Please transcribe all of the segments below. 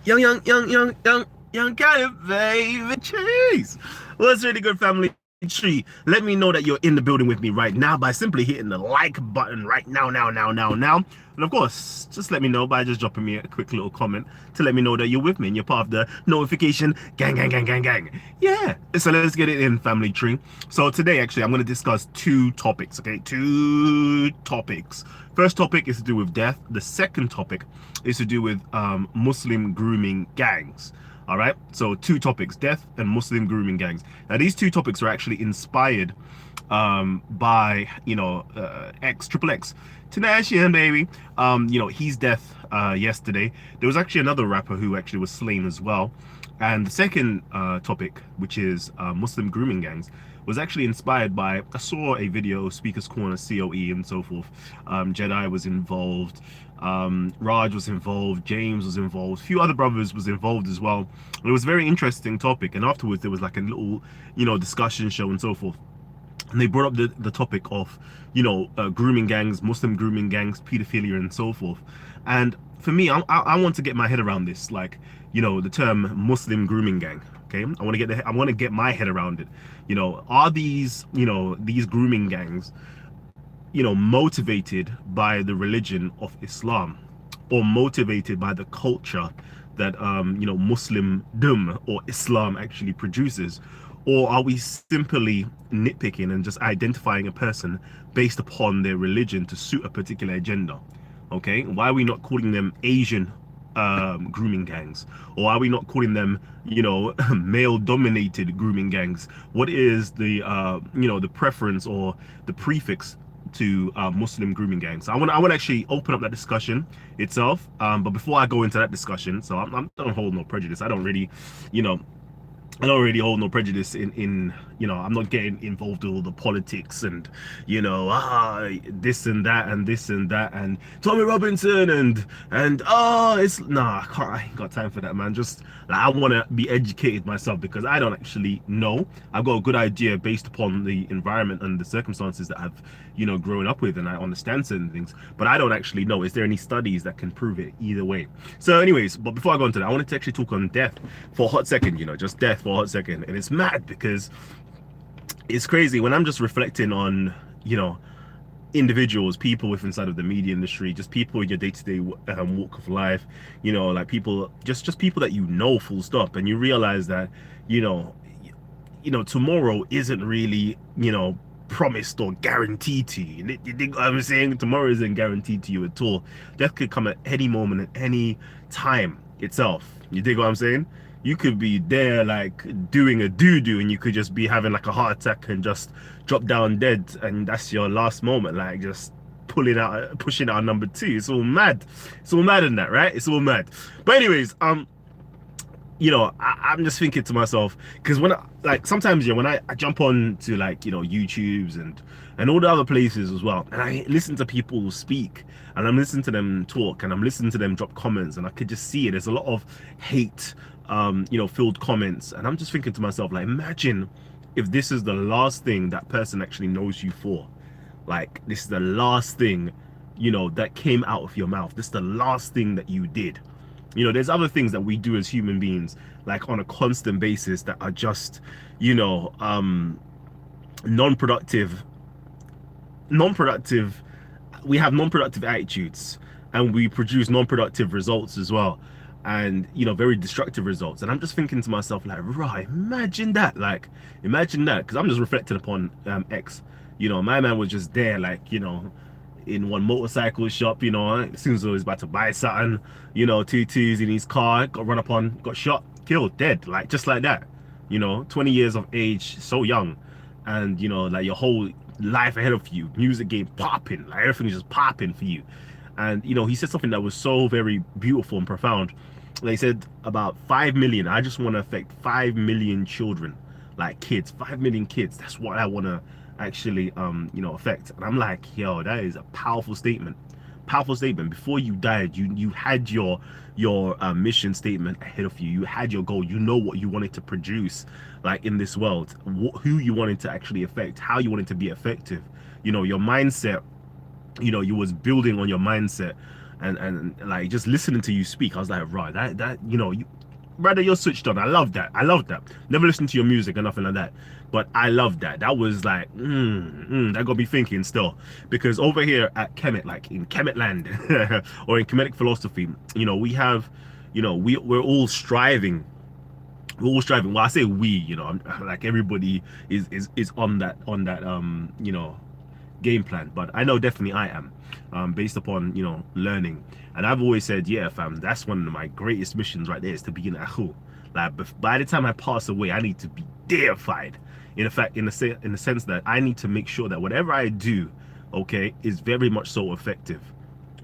Young Kalam, baby, cheese. What's really good, family tree? Let me know that you're in the building with me right now by simply hitting the like button right now. And of course, just let me know by just dropping me a quick little comment to let me know that you're with me and you're part of the notification gang. Yeah, so let's get it in, family tree. So today, actually, I'm going to discuss two topics, okay? Two topics. First topic is to do with death. The second topic is to do with Muslim grooming gangs. All right, so two topics: death and Muslim grooming gangs. Now, these two topics are actually inspired by X Triple X Tenacious, baby. His death yesterday. There was actually another rapper who actually was slain as well. And the second topic, which is Muslim grooming gangs, was actually inspired by, I saw a video, Speaker's Corner, COE, and so forth. Jedi was involved, Raj was involved, James was involved, a few other brothers was involved as well. It was a very interesting topic, and afterwards there was like a little, discussion show and so forth. And they brought up the topic of, grooming gangs, Muslim grooming gangs, pedophilia, and so forth. And for me, I want to get my head around this, like, the term Muslim grooming gang. Okay, I want to get my head around it. Are these grooming gangs, motivated by the religion of Islam, or motivated by the culture that Muslimdom or Islam actually produces? Or are we simply nitpicking and just identifying a person based upon their religion to suit a particular agenda? Okay, why are we not calling them Asian grooming gangs? Or are we not calling them, male dominated grooming gangs? What is the the preference or the prefix to Muslim grooming gangs? So I want to actually open up that discussion itself, but before I go into that discussion, so I don't hold no prejudice. I don't really hold no prejudice in I'm not getting involved with all the politics and this and that and this and that and Tommy Robinson and it's I ain't got time for that, man. Just like, I want to be educated myself, because I don't actually know. I've got a good idea based upon the environment and the circumstances that I've grown up with, and I understand certain things, but I don't actually know. Is there any studies that can prove it either way? So anyways, but before I go into that, I wanted to actually talk on death for a hot second, just death for a hot second. And it's mad because it's crazy when I'm just reflecting on individuals, people with inside of the media industry, just people in your day-to-day walk of life, like people, just people that full stop, and you realize that tomorrow isn't really promised or guaranteed to you. You think what I'm saying? Tomorrow isn't guaranteed to you at all. Death could come at any moment, at any time itself. You dig what I'm saying? You could be there like doing a doo-doo, and you could just be having like a heart attack and just drop down dead, and that's your last moment, like just pushing out number two. It's all mad. It's all mad in that, right? It's all mad. But anyways, I'm just thinking to myself, because sometimes when I jump on to YouTubes and all the other places as well, and I listen to people speak, and I'm listening to them talk, and I'm listening to them drop comments, and I could just see it. There's a lot of hate filled comments, and I'm just thinking to myself, like, imagine if this is the last thing that person actually knows you for. Like, this is the last thing that came out of your mouth. This is the last thing that you did. There's other things that we do as human beings, like on a constant basis, that are just non-productive. We have non-productive attitudes, and we produce non-productive results as well, and very destructive results. And I'm just thinking to myself, like, right, imagine that, because I'm just reflecting upon X. My man was just there, like, in one motorcycle shop, as soon as he was about to buy something, two twos in his car, got run upon, got shot, killed, dead, like, just like that. 20 years of age, so young, and like, your whole life ahead of you, music game popping, like, everything's just popping for you. And he said something that was so very beautiful and profound. They said about 5 million, I just want to affect 5 million children, like kids, 5 million kids. That's what I want to actually affect. And I'm like, yo, that is a powerful statement. Before you died, you had your mission statement ahead of you. You had your goal. What you wanted to produce, like, in this world, who you wanted to actually affect, how you wanted to be effective. Your mindset, you was building on your mindset, and like just listening to you speak, I was like, right, that you know, brother, you're switched on. I love that. I love that. Never listened to your music or nothing like that, but I love that. That was like, that got me thinking still, because over here at Kemet, like in Kemet land, or in Kemetic philosophy, you know, we have, you know, we're all striving. We're all striving. Well, I say we, you know, like everybody is on that you know, game plan, but I know definitely I am, based upon, you know, learning. And I've always said, yeah fam, that's one of my greatest missions right there, is to be in Ahu. Like by the time I pass away, I need to be deified, in fact, in the sense that I need to make sure that whatever I do, okay, is very much so effective.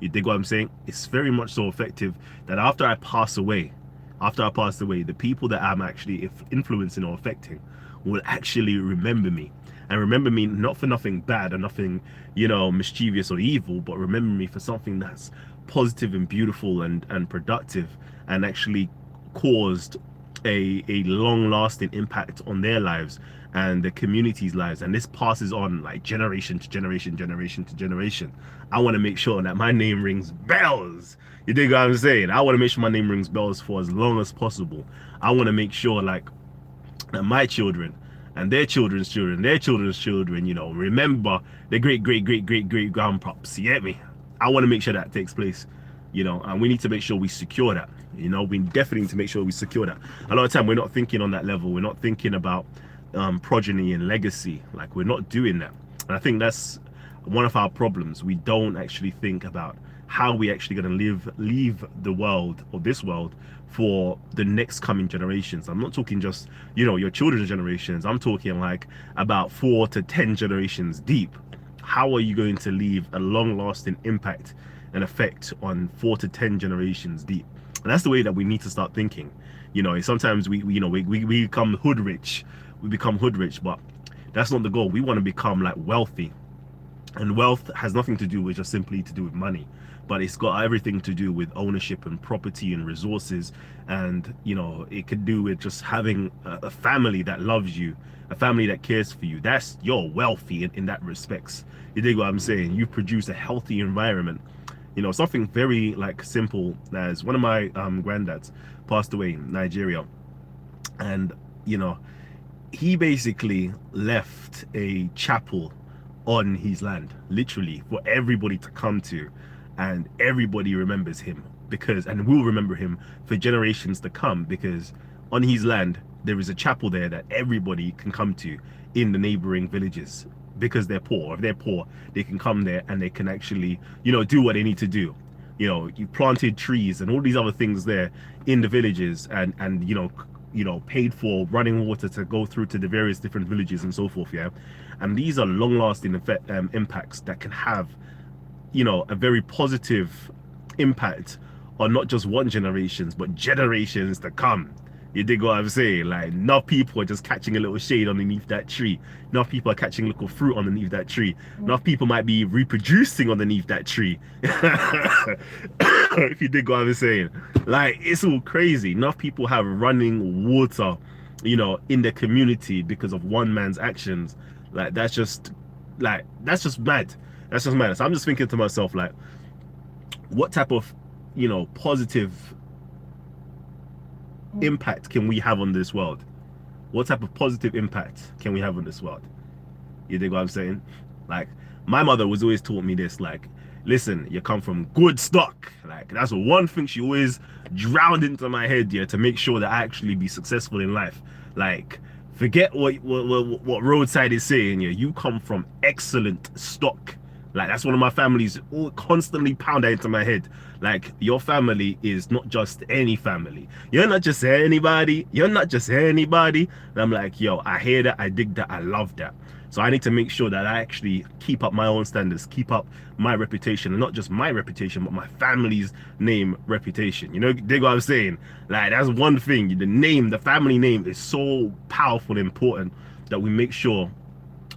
You dig what I'm saying? It's very much so effective that after I pass away, the people that I'm actually influencing or affecting will actually remember me. And remember me not for nothing bad or nothing, you know, mischievous or evil, but remember me for something that's positive and beautiful and productive, and actually caused a long-lasting impact on their lives and the community's lives. And this passes on like generation to generation, generation to generation. I want to make sure that my name rings bells. You dig what I'm saying? I want to make sure my name rings bells for as long as possible. I want to make sure like that my children and their children's children, their children's children, you know, remember the great great great great great grandpops. You get me? I want to make sure that takes place, you know, and we need to make sure we secure that. You know, we definitely need to make sure we secure that. A lot of time we're not thinking on that level. We're not thinking about progeny and legacy. Like, we're not doing that. And I think that's one of our problems. We don't actually think about how we actually going to leave the world, or this world, for the next coming generations. I'm not talking just, you know, your children's generations. I'm talking like about 4 to 10 generations deep. How are you going to leave a long-lasting impact and effect on 4 to 10 generations deep? And that's the way that we need to start thinking. You know, sometimes we become hood rich. We become hood rich, but that's not the goal. We want to become like wealthy. And wealth has nothing to do with just simply to do with money, but it's got everything to do with ownership and property and resources. And, you know, it could do with just having a family that loves you, a family that cares for you. That's, you're wealthy in that respects. You dig what I'm saying? You produce a healthy environment. You know, something very like simple as one of my granddads passed away in Nigeria, and, you know, he basically left a chapel on his land, literally, for everybody to come to, and everybody remembers him, because, and will remember him for generations to come, because on his land there is a chapel there that everybody can come to in the neighboring villages, because they're poor. If they're poor, they can come there and they can actually, you know, do what they need to do. You know, you planted trees and all these other things there in the villages, and you know, paid for running water to go through to the various different villages and so forth. Yeah, and these are long-lasting impacts that can have, you know, a very positive impact on not just one generations but generations to come. You dig what I'm saying? Like, enough people are just catching a little shade underneath that tree. Enough people are catching little fruit underneath that tree. Enough people might be reproducing underneath that tree. If you dig what I'm saying. Like, it's all crazy. Enough people have running water, you know, in the community because of one man's actions. Like, that's just mad. That's just mad. So I'm just thinking to myself, like, what type of, you know, positive impact can we have on this world? What type of positive impact can we have on this world? You dig what I'm saying? Like, my mother was always taught me this, like, listen, you come from good stock. Like, that's one thing she always drowned into my head, yeah, to make sure that I actually be successful in life. Like, forget what roadside is saying, yeah, you come from excellent stock. Like, that's one of my families all constantly pound that into my head. Like, your family is not just any family. You're not just anybody. You're not just anybody. And I'm like, yo, I hear that. I dig that. I love that. So I need to make sure that I actually keep up my own standards, keep up my reputation, and not just my reputation, but my family's name reputation. You know, dig what I'm saying? Like, that's one thing. The name, the family name is so powerful and important that we make sure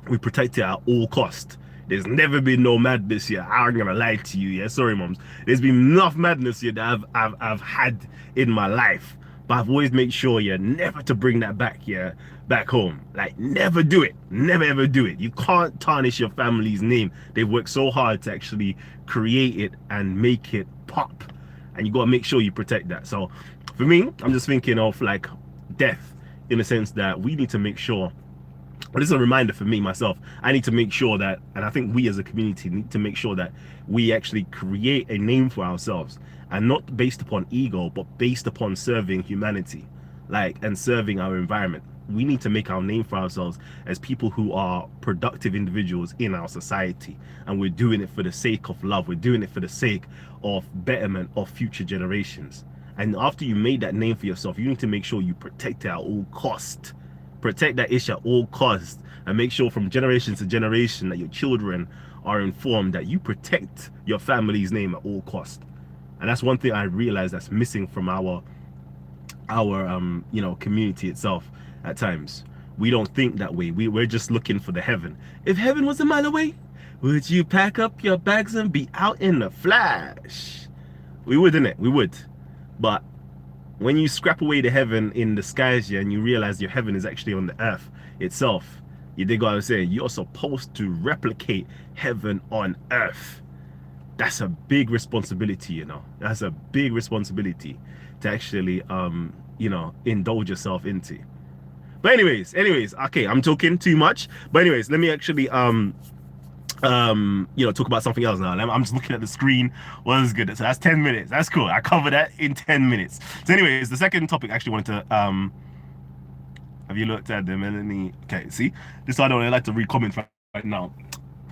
we protect it at all costs. There's never been no madness here. I'm gonna lie to you, yeah. Sorry, moms. There's been enough madness here that I've had in my life. but I've always made sure, yeah, never to bring that back, yeah, back home. Like, never do it. Never ever do it. You can't tarnish your family's name. They've worked so hard to actually create it and make it pop, and you got to make sure you protect that. So for me, I'm just thinking of like death, in the sense that we need to make sure, but this is a reminder for me myself, I need to make sure that, and I think we as a community need to make sure that we actually create a name for ourselves, and not based upon ego, but based upon serving humanity, like, and serving our environment. We need to make our name for ourselves as people who are productive individuals in our society, and we're doing it for the sake of love. We're doing it for the sake of betterment of future generations. And after you made that name for yourself, you need to make sure you protect it at all cost. Protect that issue at all costs, and make sure from generation to generation that your children are informed that you protect your family's name at all costs. And that's one thing I realize that's missing from our you know, community itself. At times we don't think that way. We're just looking for the heaven. If heaven was a mile away, would you pack up your bags and be out in the flash? We would, innit? We would. But when you scrap away the heaven in the skies, yeah, and you realize your heaven is actually on the earth itself, you dig what I'm saying? You're supposed to replicate heaven on earth. That's a big responsibility, you know. That's a big responsibility to actually you know, indulge yourself into. But anyways, okay, I'm talking too much. But anyways, let me actually you know, talk about something else now. I'm just looking at the screen. Well, that's good. So that's 10 minutes. That's cool. I covered that in 10 minutes. So anyways, the second topic I actually wanted to have you looked at them, Melanie? Okay, see, this I don't like to read comments right now.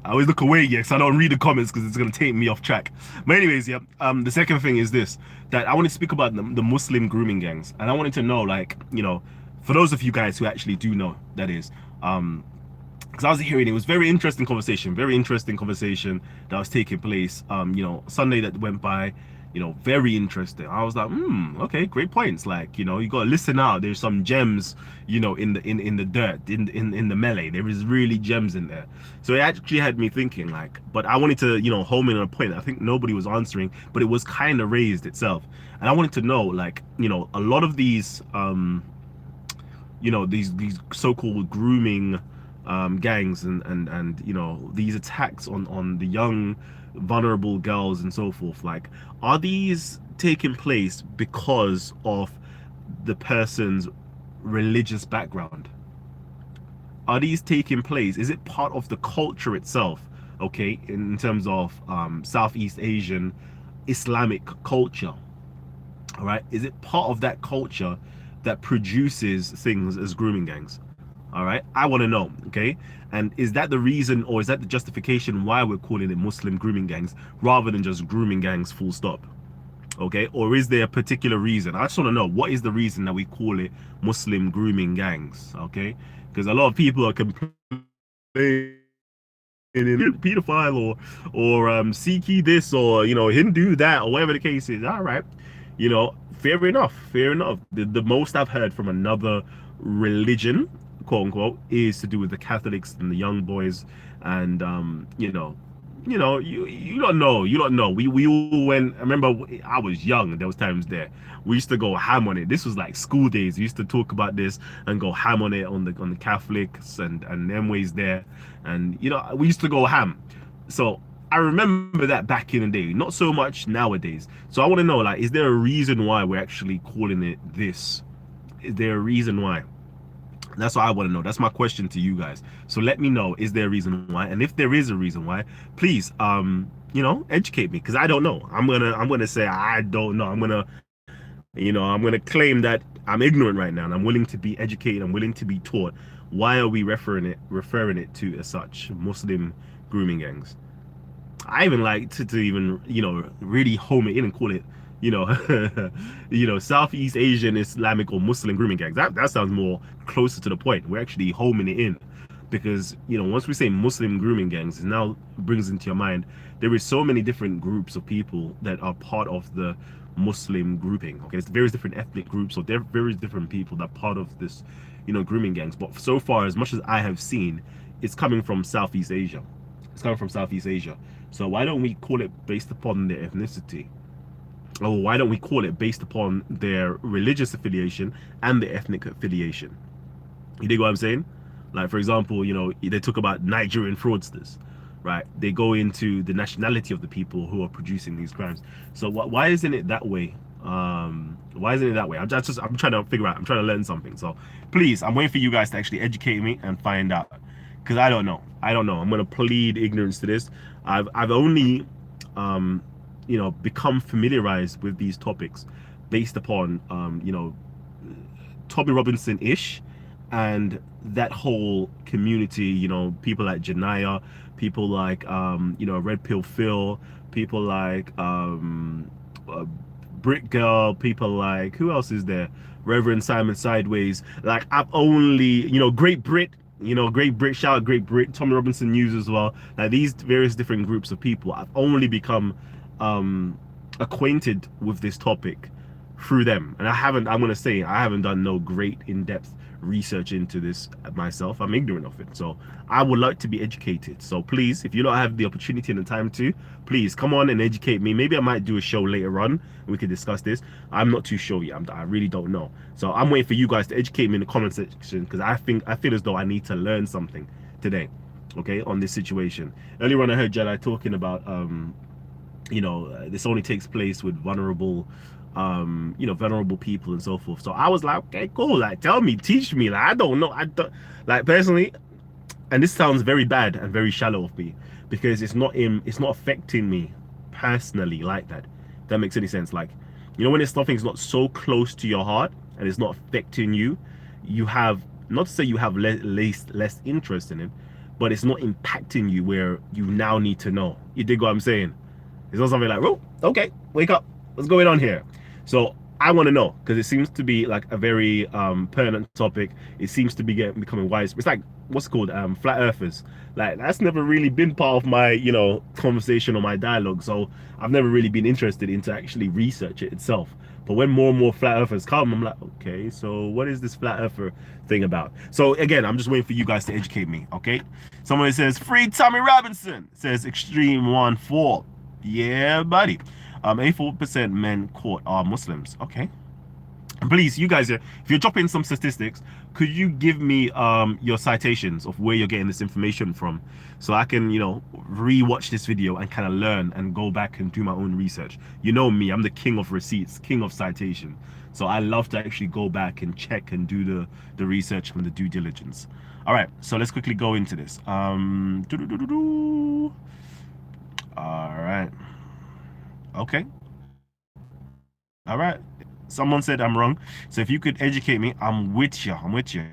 I always look away, yeah, because I don't read the comments because it's gonna take me off track. But anyways, yeah, the second thing is this, that I want to speak about the Muslim grooming gangs, and I wanted to know, like, you know, for those of you guys who actually do know, that is, because I was hearing, it was very interesting conversation that was taking place, you know, Sunday that went by, you know, very interesting. I was like, okay, great points. Like, you know, you gotta listen out. There's some gems, you know, in the dirt, in the melee. There is really gems in there. So it actually had me thinking, like, but I wanted to, you know, home in on a point I think nobody was answering, but it was kind of raised itself. And I wanted to know, like, you know, a lot of these you know, these so-called grooming gangs and you know, these attacks on the young vulnerable girls and so forth, like, are these taking place because of the person's religious background? Are these taking place, is it part of the culture itself, okay, in terms of Southeast Asian Islamic culture? All right, is it part of that culture that produces things as grooming gangs? All right, I want to know. Okay, and is that the reason, or is that the justification why we're calling it Muslim grooming gangs rather than just grooming gangs full stop? Okay, or is there a particular reason? I just want to know, what is the reason that we call it Muslim grooming gangs? Okay, because a lot of people are complaining pedophile or Sikhi this, or, you know, Hindu that, or whatever the case is. All right, you know, fair enough, the most I've heard from another religion, quote unquote, is to do with the Catholics and the young boys. And you don't know, we all went. I remember I was young, there was times there we used to go ham on it. This was like school days. We used to talk about this and go ham on it on the Catholics and them ways there. And, you know, we used to go ham. So I remember that back in the day, not so much nowadays. So I want to know, like, is there a reason why we're actually calling it this? Is there a reason why? That's what I want to know. That's my question to you guys. So let me know, is there a reason why? And if there is a reason why, please you know, educate me, because I don't know. I'm gonna say I don't know. I'm gonna claim that I'm ignorant right now, and I'm willing to be educated. I'm willing to be taught. Why are we referring it to as such, Muslim grooming gangs? I even like to even, you know, really home it in and call it, you know, you know, Southeast Asian Islamic or Muslim grooming gangs. That sounds more closer to the point. We're actually homing it in, because, you know, once we say Muslim grooming gangs, it now brings into your mind there is so many different groups of people that are part of the Muslim grouping. Okay, there's various different ethnic groups, or there are various different people that are part of this, you know, grooming gangs. But so far, as much as I have seen, it's coming from Southeast Asia. It's coming from Southeast Asia. So why don't we call it based upon their ethnicity? or why don't we call it based upon their religious affiliation and their ethnic affiliation? You dig what I'm saying? Like, for example, they talk about Nigerian fraudsters, right? They go into the nationality of the people who are producing these crimes. So why isn't it that way? Why isn't it that way? I'm trying to figure out. I'm trying to learn something. So please, I'm waiting for you guys to actually educate me and find out, because I don't know. I don't know. I'm gonna plead ignorance to this. I've only become familiarized with these topics based upon Tommy Robinson ish and that whole community, people like Janaya, people like Red Pill Phil, people like uh, Brit Girl, people like, who else is there? Reverend Simon Sideways. Like, I've only, Great Brit, Great Brit, shout out Great Brit, Tommy Robinson News as well. Like, these various different groups of people, I've only become acquainted with this topic through them. And I'm going to say, I haven't done no great in-depth research into this myself. I'm ignorant of it. So I would like to be educated. So please, if you don't have the opportunity and the time to, please come on and educate me. Maybe I might do a show later on and we could discuss this. I'm not too sure yet. I really don't know. So I'm waiting for you guys to educate me in the comment section, because I feel as though I need to learn something today, okay, on this situation. Earlier on I heard Jedi talking about this only takes place with vulnerable vulnerable people and so forth. So I was like, okay, cool, like, tell me, teach me. Like, I don't know. I don't, like, personally, and this sounds very bad and very shallow of me, because it's not affecting me personally like that. If that makes any sense. Like, when it's something's not so close to your heart and it's not affecting you, you have, not to say you have less interest in it, but it's not impacting you where you now need to know. You dig what I'm saying? It's not something like, oh, okay, wake up, what's going on here? So I want to know, because it seems to be like a very pertinent topic. It seems to be becoming wise. It's like, what's it called, flat earthers. Like, that's never really been part of my conversation or my dialogue. So I've never really been interested into actually research it itself. But when more and more flat earthers come, I'm like, okay, so what is this flat earther thing about? So again, I'm just waiting for you guys to educate me. Okay, someone says free Tommy Robinson, says extreme 1-4. Yeah, buddy. 84% men caught are Muslims. Okay. And please, you guys, if you're dropping some statistics, could you give me your citations of where you're getting this information from, so I can, re-watch this video and kind of learn and go back and do my own research. You know me, I'm the king of receipts, king of citation. So I love to actually go back and check and do the research and the due diligence. All right, so let's quickly go into this. All right. Okay. All right. Someone said I'm wrong. So if you could educate me, I'm with you. I'm with you.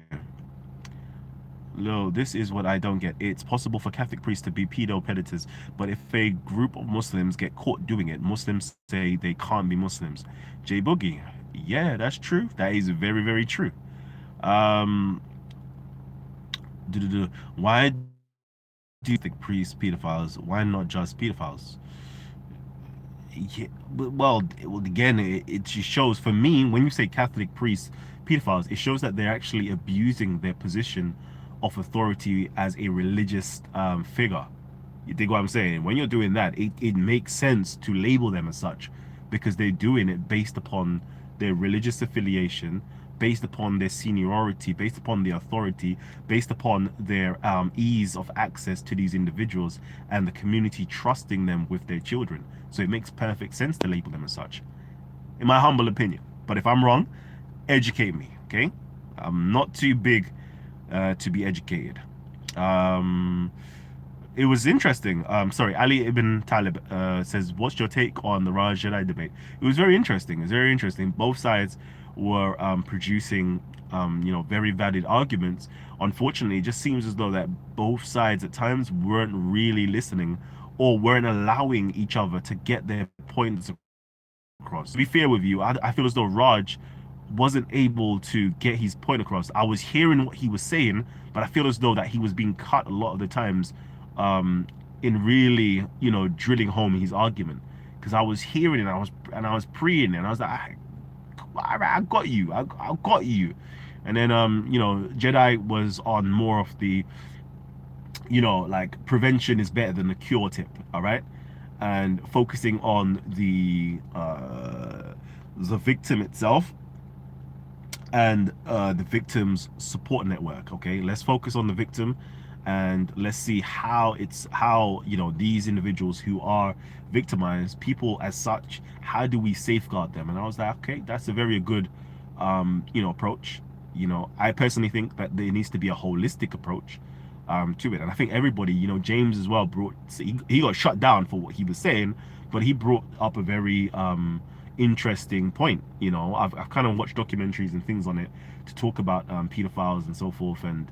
No, this is what I don't get. It's possible for Catholic priests to be pedo predators, but if a group of Muslims get caught doing it, Muslims say they can't be Muslims. J Boogie. Yeah, that's true. That is very, very true. Um, why do you think priests pedophiles? Why not just pedophiles? Yeah, well, again, it just shows, for me, when you say Catholic priests pedophiles, it shows that they're actually abusing their position of authority as a religious figure. You dig what I'm saying? When you're doing that, it makes sense to label them as such, because they're doing it based upon their religious affiliation, based upon their seniority, based upon their authority, based upon their ease of access to these individuals and the community trusting them with their children. So it makes perfect sense to label them as such, in my humble opinion. But if I'm wrong, educate me, okay? I'm not too big to be educated. It was interesting. Sorry, Ali Ibn Talib says, what's your take on the Raj Jedi debate? It was very interesting. It was very interesting. Both sides were producing, very valid arguments. Unfortunately, it just seems as though that both sides at times weren't really listening, or weren't allowing each other to get their points across. To be fair with you, I feel as though Raj wasn't able to get his point across. I was hearing what he was saying, but I feel as though that he was being cut a lot of the times in really, drilling home his argument. Because I was hearing it, and I was praying, and I was like, I got you, I got you. And then Jedi was on more of the, like, prevention is better than the cure tip. All right. and focusing on the victim itself and the victim's support network. Okay, let's focus on the victim, and let's see how these individuals who are victimized, people as such, how do we safeguard them? And I was like, okay, that's a very good approach. I personally think that there needs to be a holistic approach to it. And I think everybody, James as well he got shut down for what he was saying, but he brought up a very interesting point. I've kind of watched documentaries and things on it to talk about pedophiles and so forth, and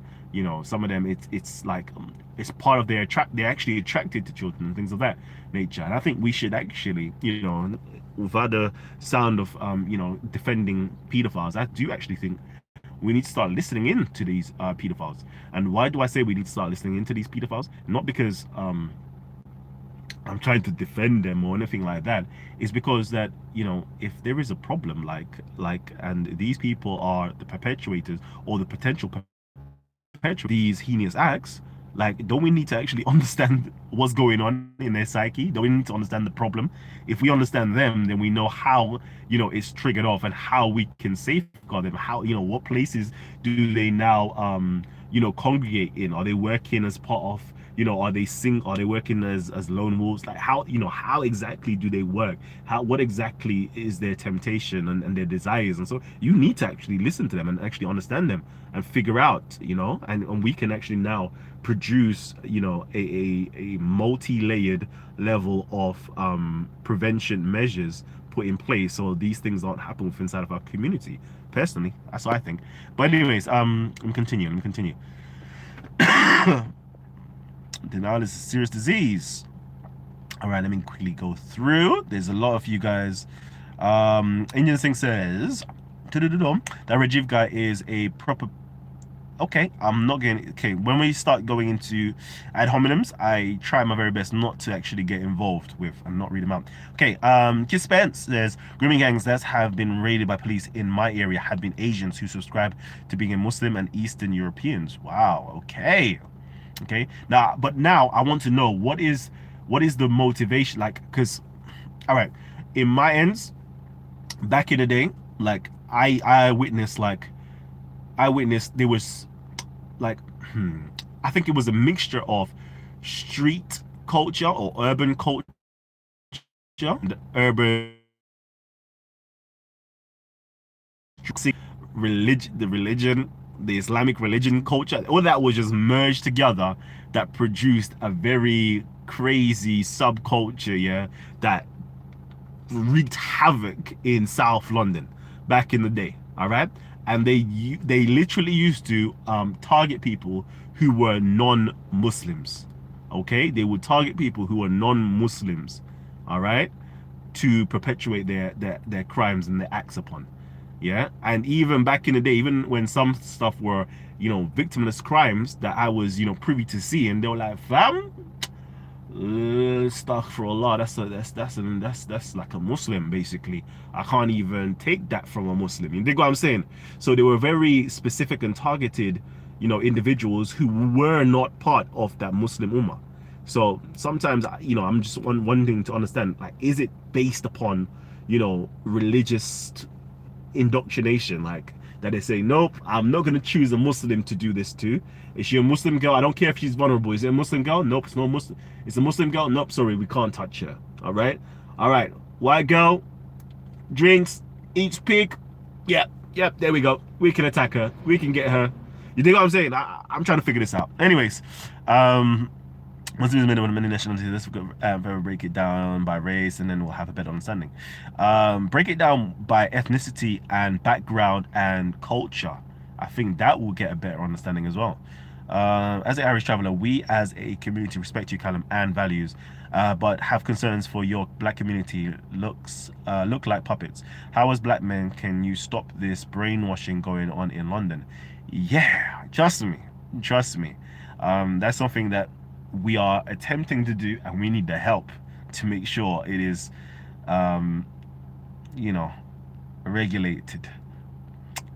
some of them it's like it's part of they're actually attracted to children and things of that nature. And I think we should actually, without the sound of defending pedophiles, I do actually think we need to start listening in to these pedophiles. And why do I say we need to start listening into these pedophiles? Not because I'm trying to defend them or anything like that. Is because that if there is a problem and these people are the perpetuators or the potential perpetuate these heinous acts, don't we need to actually understand what's going on in their psyche? Don't we need to understand the problem? If we understand them, then we know how it's triggered off and how we can safeguard them. How what places do they now congregate in? Are they working as part of are they working as lone wolves? Like how exactly do they work? What exactly is their temptation and their desires? And so you need to actually listen to them and actually understand them and figure out, and we can actually now produce a multi-layered level of prevention measures put in place so these things don't happen within inside of our community. Personally, that's what I think. But anyways, let me continue. Denial is a serious disease. All right, let me quickly go through. There's a lot of you guys. Indian Singh says that Rajiv guy is a proper. Okay, I'm not getting. Okay, when we start going into ad hominems, I try my very best not to actually get involved with and not read them out. Okay, Kid Spence says grooming gangs that have been raided by police in my area have been Asians who subscribe to being a Muslim and Eastern Europeans. Wow. Okay. But now I want to know what is the motivation, because all right, in my ends back in the day, I witnessed there was I think it was a mixture of street culture or urban culture, the urban religion, the Islamic religion culture, all that was just merged together, that produced a very crazy subculture, that wreaked havoc in South London back in the day. All right, and they literally used to target people who were non-Muslims. Okay, they would target people who were non-Muslims. All right, to perpetuate their crimes and their acts upon. Yeah, and even back in the day, even when some stuff were victimless crimes that I was privy to see, and they were like, fam, stuff for Allah, that's like a Muslim. Basically, I can't even take that from a Muslim. You dig what I'm saying? So they were very specific and targeted individuals who were not part of that Muslim ummah. So sometimes I'm just wanting to understand, is it based upon religious indoctrination, that they say, nope, I'm not going to choose a Muslim to do this to. Is she a Muslim girl? I don't care if she's vulnerable. Is it a Muslim girl? Nope, it's not Muslim. It's a Muslim girl? Nope, sorry, we can't touch her. All right, white girl, drinks, eats pig. Yep, there we go. We can attack her, we can get her. You think what I'm saying? I'm trying to figure this out. Anyways, Muslims made of many nationalities. Let's break it down by race, and then we'll have a better understanding. Break it down by ethnicity and background and culture. I think that will get a better understanding as well. As an Irish traveler, we as a community respect you, Kalam, and values, but have concerns for your black community. Look like puppets. How as black men can you stop this brainwashing going on in London? Yeah, trust me. That's something that we are attempting to do, and we need the help to make sure it is regulated.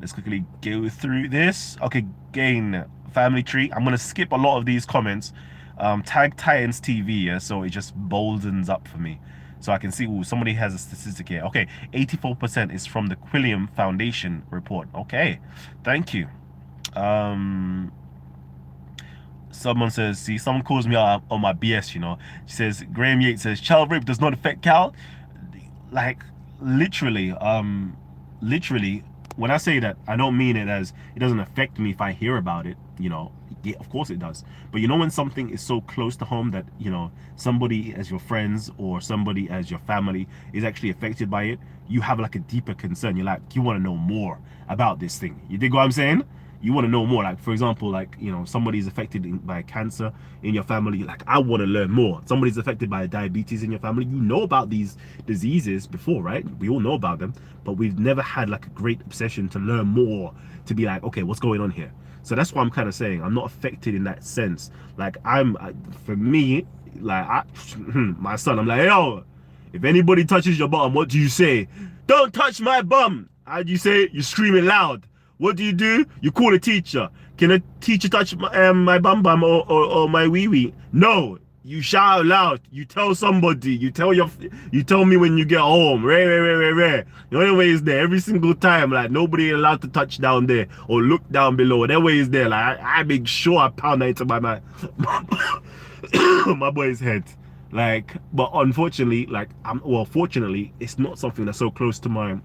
Let's quickly go through this. Okay, gain family tree. I'm gonna skip a lot of these comments Tag Titans TV, yeah, so it just boldens up for me. So I can see, ooh, somebody has a statistic here. Okay, 84% is from the Quilliam Foundation report. Okay, thank you. Someone says, see, someone calls me out on my BS, you know. She says, Graham Yates says, child rape does not affect Cal. Like, literally, literally, when I say that, I don't mean it as it doesn't affect me if I hear about it, you know. Yeah, of course it does. But you know, when something is so close to home that, you know, somebody as your friends or somebody as your family is actually affected by it, you have like a deeper concern. You're like, you want to know more about this thing. You dig what I'm saying? You want to know more. Like, for example, like, you know, somebody's affected by cancer in your family. Like, I want to learn more. Somebody's affected by diabetes in your family. You know about these diseases before, right? We all know about them, but we've never had like a great obsession to learn more, to be like, okay, what's going on here? So that's what I'm kind of saying. I'm not affected in that sense. Like, for me, like, my son, I'm like, yo, if anybody touches your bum, what do you say? Don't touch my bum. How do you say it? You're screaming loud. What do? You call a teacher. Can a teacher touch my bum bum or my wee wee? No. You shout loud. You tell somebody. You tell me when you get home. Rare. The only way is there every single time. Like, nobody allowed to touch down there or look down below. That way is there. Like, I make sure I pound that into my my boy's head. Like, but unfortunately, like, fortunately, it's not something that's so close to my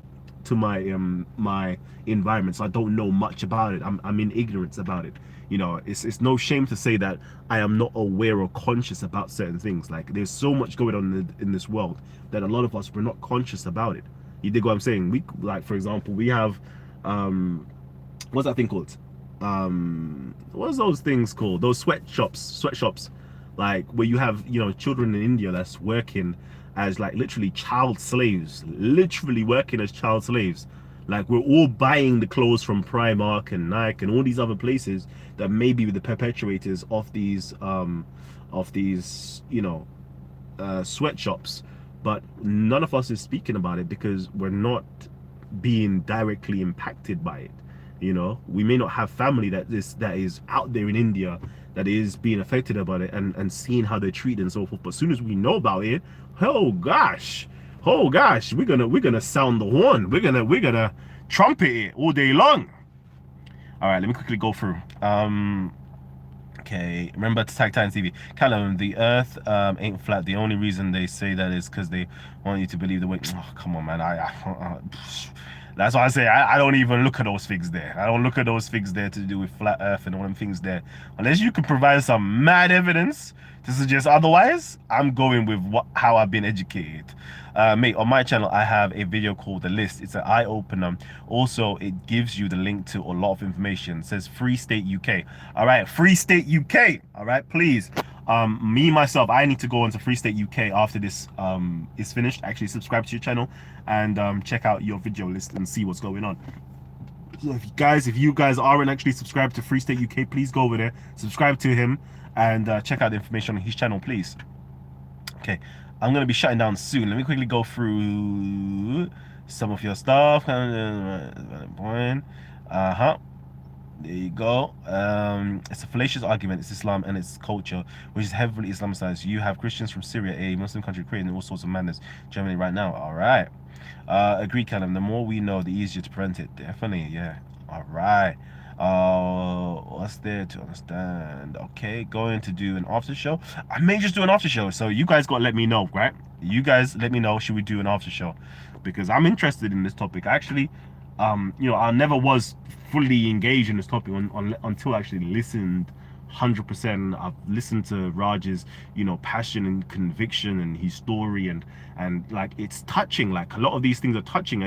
my environment, so I don't know much about it. I'm in ignorance about it. You know, it's no shame to say that I am not aware or conscious about certain things. Like, there's so much going on in this world that a lot of us, we're not conscious about it. You dig what I'm saying? We, like, for example, we have what's that thing called? What's those things called? Those sweatshops, like, where you have, you know, children in India that's working as like literally child slaves, literally working as child slaves. Like, we're all buying the clothes from Primark and Nike and all these other places that may be the perpetuators of these you know, sweatshops, but none of us is speaking about it because we're not being directly impacted by it. You know, we may not have family that is out there in India that is being affected about it and seeing how they're treated and so forth. But as soon as we know about it, oh gosh, we're gonna sound the horn. We're gonna trumpet it all day long. All right, let me quickly go through. Okay, remember to tag Titan TV. Kalam, the earth ain't flat. The only reason they say that is because they want you to believe the way. Oh, come on, man. That's why I say I don't even look at those things there. I don't look at those things there to do with flat earth and all them things there. Unless you can provide some mad evidence to suggest otherwise, I'm going with how I've been educated. Mate, on my channel, I have a video called The List. It's an eye-opener. Also, it gives you the link to a lot of information. It says Free State UK. All right, Free State UK. All right, please. Me myself, I need to go onto Free State UK after this is finished. Actually, subscribe to your channel and check out your video list and see what's going on. So if you guys aren't actually subscribed to Free State UK, please go over there, subscribe to him, and check out the information on his channel, please. Okay, I'm gonna be shutting down soon. Let me quickly go through some of your stuff. There you go. It's a fallacious argument. It's Islam and its culture, which is heavily Islamicized. You have Christians from Syria, a Muslim country, creating all sorts of madness. Germany right now. All right. Agree, Kalam. The more we know, the easier to prevent it. Definitely, yeah. All right. What's there to understand? Okay, going to do an after show. I may just do an after show. So you guys got to let me know, right? You guys let me know. Should we do an after show? Because I'm interested in this topic. Actually, you know, I never was fully engaged in this topic until I actually listened 100%. I've listened to Raj's, you know, passion and conviction and his story, and like, it's touching. Like, a lot of these things are touching.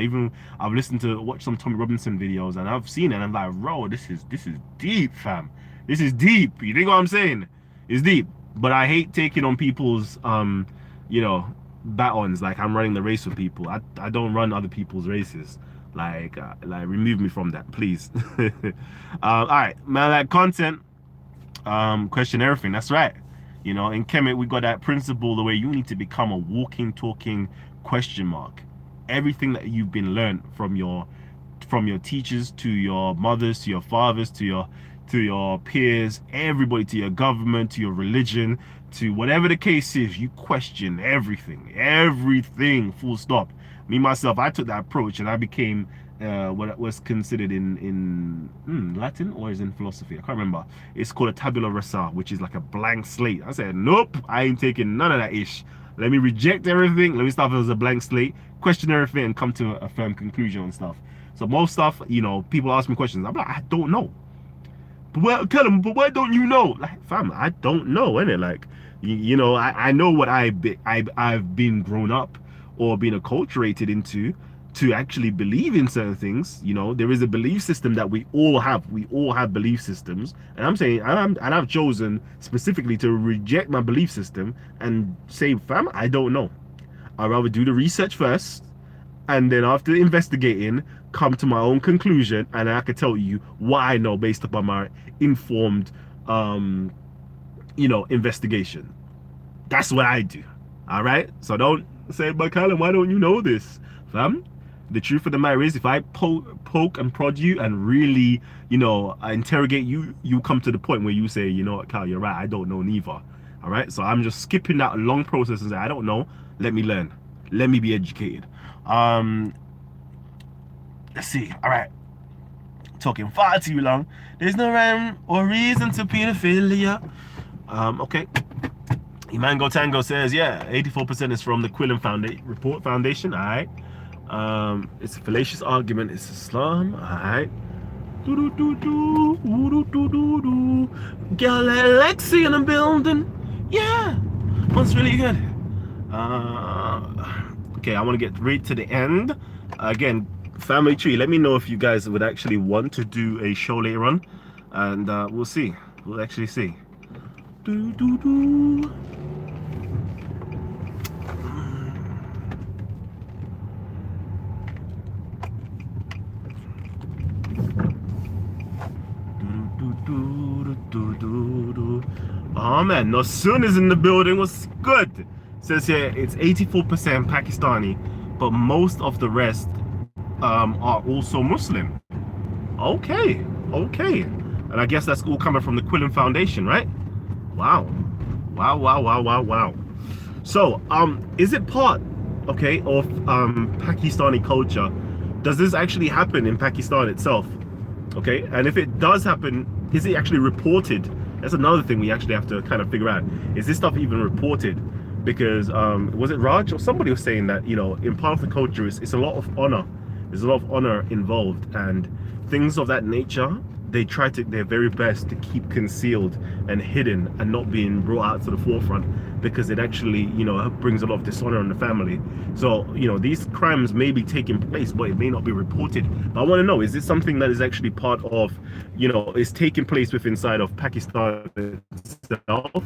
I've listened to watch some Tommy Robinson videos, and I've seen it, and I'm like, bro, this is deep, fam. This is deep. You think what I'm saying? It's deep. But I hate taking on people's you know, batons. Like, I'm running the race with people. I don't run other people's races. Like remove me from that, please. All right, man. Like, content, question everything. That's right. You know, in Kemet, we got that principle the way you need to become a walking, talking question mark. Everything that you've been learned from your teachers, to your mothers, to your fathers, to to your peers, everybody, to your government, to your religion, to whatever the case is. You question everything, full stop. Me myself, I took that approach and I became what was considered in Latin, or is in philosophy, I can't remember. It's called a tabula rasa, which is like a blank slate. I said, nope, I ain't taking none of that ish. Let me reject everything. Let me start as a blank slate, question everything, and come to a firm conclusion on stuff. So most stuff, you know, people ask me questions. I'm like, I don't know. But well, tell them, but why don't you know? Like, fam, I don't know, innit? Like, you know, I know what I've been grown up or been acculturated into to actually believe in certain things. You know, there is a belief system that we all have. We all have belief systems, and I'm saying, and I've chosen specifically to reject my belief system and say, fam, I don't know. I'd rather do the research first, and then after investigating, come to my own conclusion, and I can tell you what I know based upon my informed, you know, investigation. That's what I do. All right. So don't say, but Kalam, why don't you know this, fam? The truth of the matter is, if I poke and prod you and really, you know, interrogate you, you come to the point where you say, you know what, Cal, you're right. I don't know neither. All right. So I'm just skipping that long process and say, I don't know. Let me learn. Let me be educated. Let's see. All right. Talking far too long. There's no rhyme or reason to pedophilia. Okay. Imango Tango says, yeah, 84% is from the Quillen Report Foundation. All right. It's a fallacious argument. It's Islam. All right. Girl Alexi in the building. Yeah. That's really good. Okay, I want to get right to the end. Again, family tree, let me know if you guys would actually want to do a show later on, and we'll see. We'll actually see. Oh man, Nosun is in the building. What's good? It says here it's 84% Pakistani, but most of the rest are also Muslim. Okay, okay. And I guess that's all coming from the Quillen Foundation, right? Wow. Wow, wow, wow, wow, wow. So, is it part, okay, of Pakistani culture? Does this actually happen in Pakistan itself? Okay, and if it does happen, is it actually reported? That's another thing we actually have to kind of figure out. Is this stuff even reported? Because was it Raj or somebody was saying that, you know, in part of the culture it's a lot of honor. There's a lot of honor involved, and things of that nature they try to their very best to keep concealed and hidden and not being brought out to the forefront, because it actually, you know, brings a lot of dishonor on the family. So, you know, these crimes may be taking place, but it may not be reported. But I want to know, is this something that is actually part of, you know, is taking place within inside of Pakistan itself,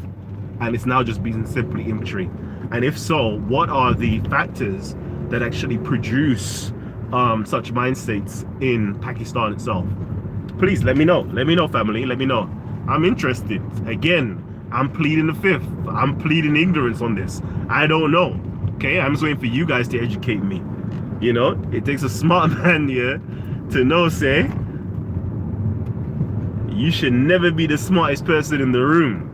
and it's now just being simply infantry? And if so, what are the factors that actually produce such mind states in Pakistan itself? Please let me know. Let me know, family. Let me know. I'm interested. Again, I'm pleading the fifth. I'm pleading ignorance on this. I don't know. Okay, I'm just waiting for you guys to educate me. You know, it takes a smart man here to know, say, you should never be the smartest person in the room.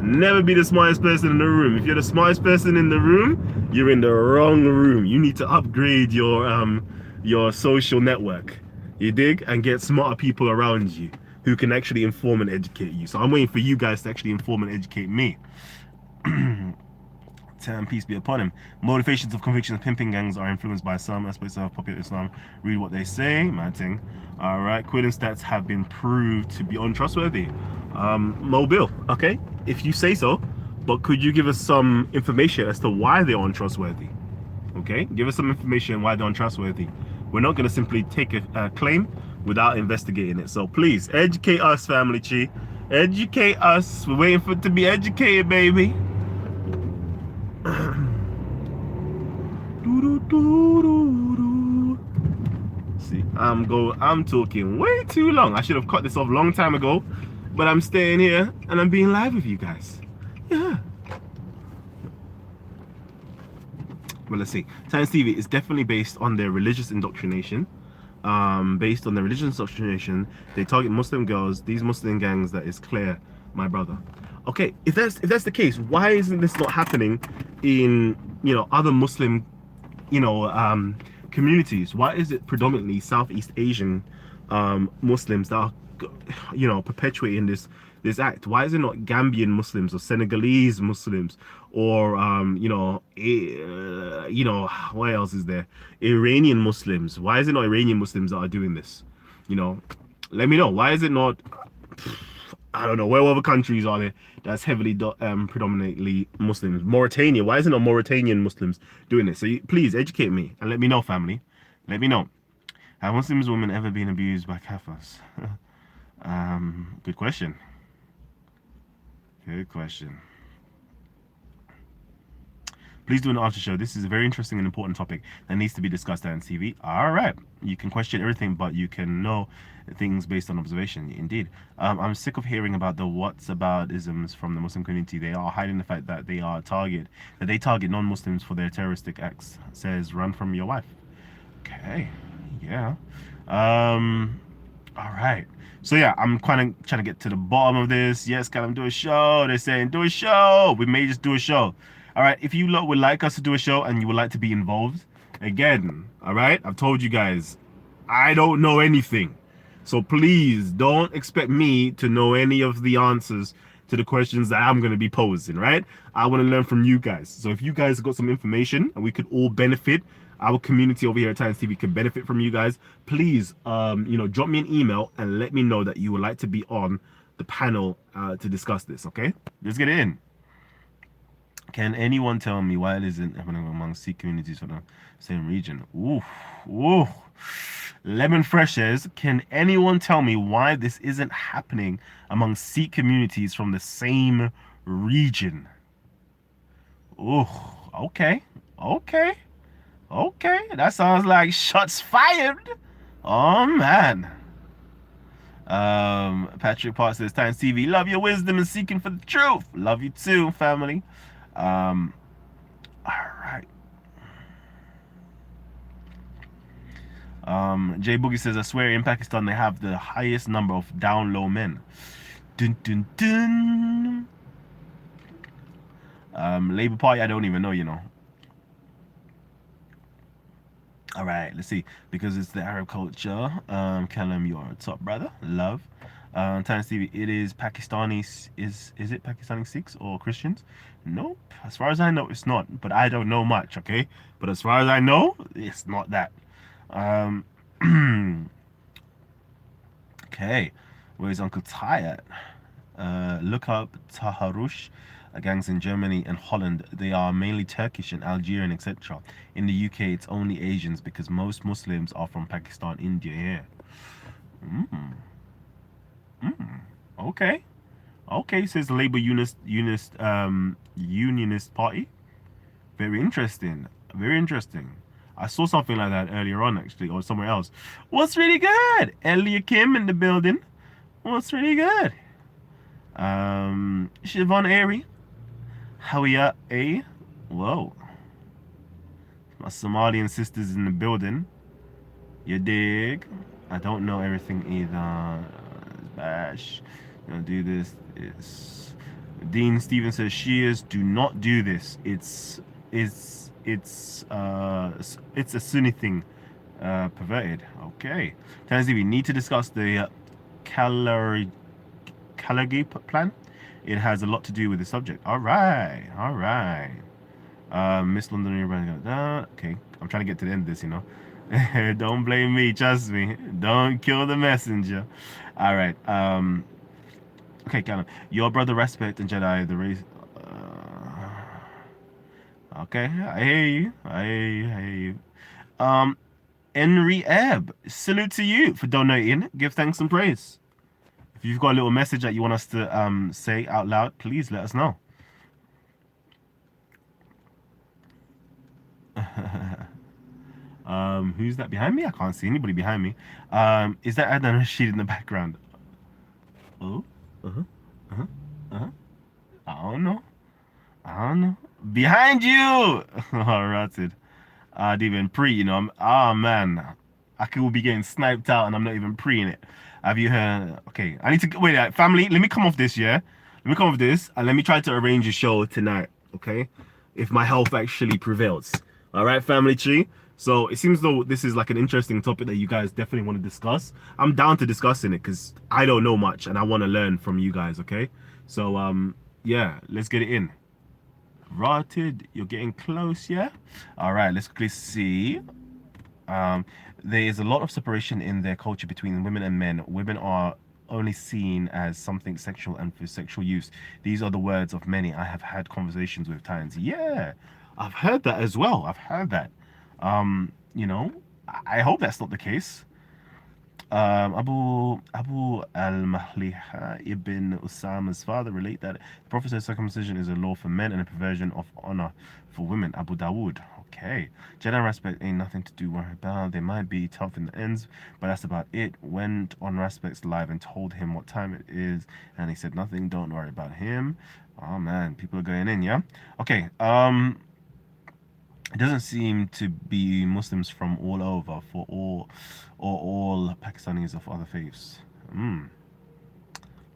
Never be the smartest person in the room. If you're the smartest person in the room, you're in the wrong room. You need to upgrade your social network. You dig? And get smarter people around you who can actually inform and educate you. So I'm waiting for you guys to actually inform and educate me. Term peace be upon him. Motivations of convictions of pimping gangs are influenced by some aspects of popular Islam. Read what they say. Mad thing. Alright, Quillen stats have been proved to be untrustworthy. Mobile, okay, if you say so, but could you give us some information as to why they're untrustworthy? Okay, give us some information why they're untrustworthy. We're not going to simply take a claim without investigating it. So please educate us, family tree. Educate us. We're waiting for it to be educated, baby. See, I'm talking way too long. I should have cut this off a long time ago, but I'm staying here and I'm being live with you guys. Yeah. Well, let's see. Science TV is definitely based on their religious indoctrination. based on the religious indoctrination. They target Muslim girls. These Muslim gangs, that is clear, my brother. Okay, if that's the case, why isn't this not happening in other Muslim communities? Why is it predominantly Southeast Asian Muslims that are perpetuating this act? Why is it not Gambian Muslims or Senegalese Muslims or what else is there? Iranian Muslims. Why is it not Iranian Muslims that are doing this? You know, let me know. Why is it not? I don't know. Where other countries are there that's heavily predominantly Muslims? Mauritania. Why isn't it Mauritanian Muslims doing this? So please educate me and let me know, family. Let me know. Have Muslims women ever been abused by kafirs? Good question. Good question. Please do an after show. This is a very interesting and important topic that needs to be discussed on TV. All right. You can question everything, but you can know things based on observation. Indeed. I'm sick of hearing about the what's about isms from the Muslim community. They are hiding the fact that they target non-Muslims for their terroristic acts. Says, run from your wife. Okay. Yeah. All right. So yeah, I'm kind of trying to get to the bottom of this. Yes, Kalam, do a show. They're saying do a show. We may just do a show. All right. If you lot would like us to do a show and you would like to be involved, again, all right. I've told you guys, I don't know anything, so please don't expect me to know any of the answers to the questions that I'm going to be posing. Right. I want to learn from you guys. So if you guys got some information and we could all benefit, our community over here at Times TV can benefit from you guys, please drop me an email and let me know that you would like to be on the panel to discuss this. Okay, let's get it in. Can anyone tell me why it isn't happening among Sikh communities from the same region? Ooh, ooh. Lemon Fresh says, can anyone tell me why this isn't happening among Sikh communities from the same region? Ooh, okay, okay. Okay, that sounds like shots fired. Oh man. Patrick Park says, Times TV, love your wisdom and seeking for the truth. Love you too, family. All right. Jay Boogie says, I swear in Pakistan they have the highest number of down low men. Dun dun dun. Labour Party, I don't even know, All right, let's see. Because it's the Arab culture. Kalam, you're a top brother. Love. Times TV, it is Pakistani. Is it Pakistani Sikhs or Christians? Nope. As far as I know, it's not. But I don't know much, okay? But as far as I know, it's not that. Okay. Where's Uncle Ty at? Look up Taharush gangs in Germany and Holland. They are mainly Turkish and Algerian, etc. In the UK, it's only Asians because most Muslims are from Pakistan, India. Yeah. Okay. Okay, says the Labour Unionist Party. Very interesting. Very interesting. I saw something like that earlier on, actually, or somewhere else. What's really good? Elia Kim in the building. What's really good? Siobhan Airy. Howiya A. Whoa. My Somalian sisters in the building. You dig? I don't know everything either. Bash. You know, do this. It's Dean Stevens says Shias do not do this. It's a Sunni thing. Perverted. Okay. Tanzi, we need to discuss the Kalagi plan. It has a lot to do with the subject. All right. All right. Miss London, okay. I'm trying to get to the end of this, Don't blame me. Trust me. Don't kill the messenger. All right. Okay, Callum. Your brother respect and Jedi the race. Okay, I hear you. I hear you. Henry Ebb, salute to you for donating. Give thanks and praise. If you've got a little message that you want us to say out loud, please let us know. Who's that behind me? I can't see anybody behind me. Is that Adnan Rashid in the background? Oh, I don't know. Behind you! Alrighted. Even pre, man. I could be getting sniped out and I'm not even pre in it. Have you heard? Okay, I need to wait. Family, let me come off this. Yeah, let me come off this and let me try to arrange a show tonight. Okay, if my health actually prevails. All right, family tree. So it seems though this is like an interesting topic that you guys definitely want to discuss. I'm down to discussing it because I don't know much and I want to learn from you guys. Okay, so yeah, let's get it in. Rotted, you're getting close, yeah. All right, let's quickly see. Um, there is a lot of separation in their culture between women and men. Women are only seen as something sexual and for sexual use. These are the words of many. I have had conversations with Titans. Yeah, I've heard that as well. I've heard that. You know, I hope that's not the case. Abu al-Mahliha ibn Usama's father relate that the Prophet said circumcision is a law for men and a perversion of honor for women. Abu Dawood. Okay. Gender aspect ain't nothing to do worry about. They might be tough in the ends, but that's about it. Went on Raspect's live and told him what time it is, and he said nothing. Don't worry about him. Oh man, people are going in, yeah? Okay. It doesn't seem to be Muslims from all over for all or all Pakistanis of other faiths.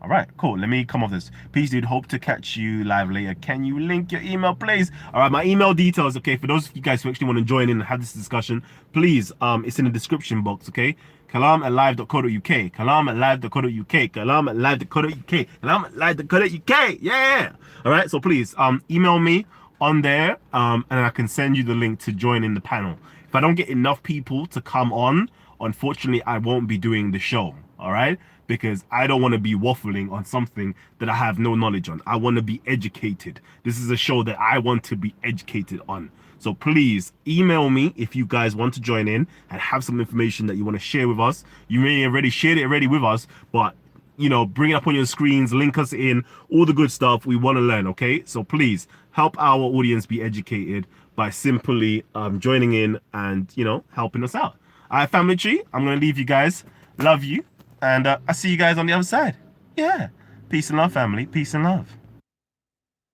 All right, cool. Let me come off this. Peace, dude. Hope to catch you live later. Can you link your email, please? All right, my email details. Okay, for those of you guys who actually want to join in and have this discussion, please. It's in the description box. Okay, kalam@live.co.uk. Kalam@live.co.uk. Kalam@live.co.uk. Kalam@live.co.uk. Yeah. All right. So please, email me on there, and I can send you the link to join in the panel. If I don't get enough people to come on, unfortunately, I won't be doing the show. All right, because I don't want to be waffling on something that I have no knowledge on. I want to be educated. This is a show that I want to be educated on. So please email me if you guys want to join in and have some information that you want to share with us. You may have already shared it already with us, but you know, bring it up on your screens, link us in, all the good stuff. We want to learn, okay? So please help our audience be educated by simply joining in and, you know, helping us out. All right, family tree, I'm going to leave you guys. Love you. And I'll see you guys on the other side. Yeah. Peace and love, family. Peace and love.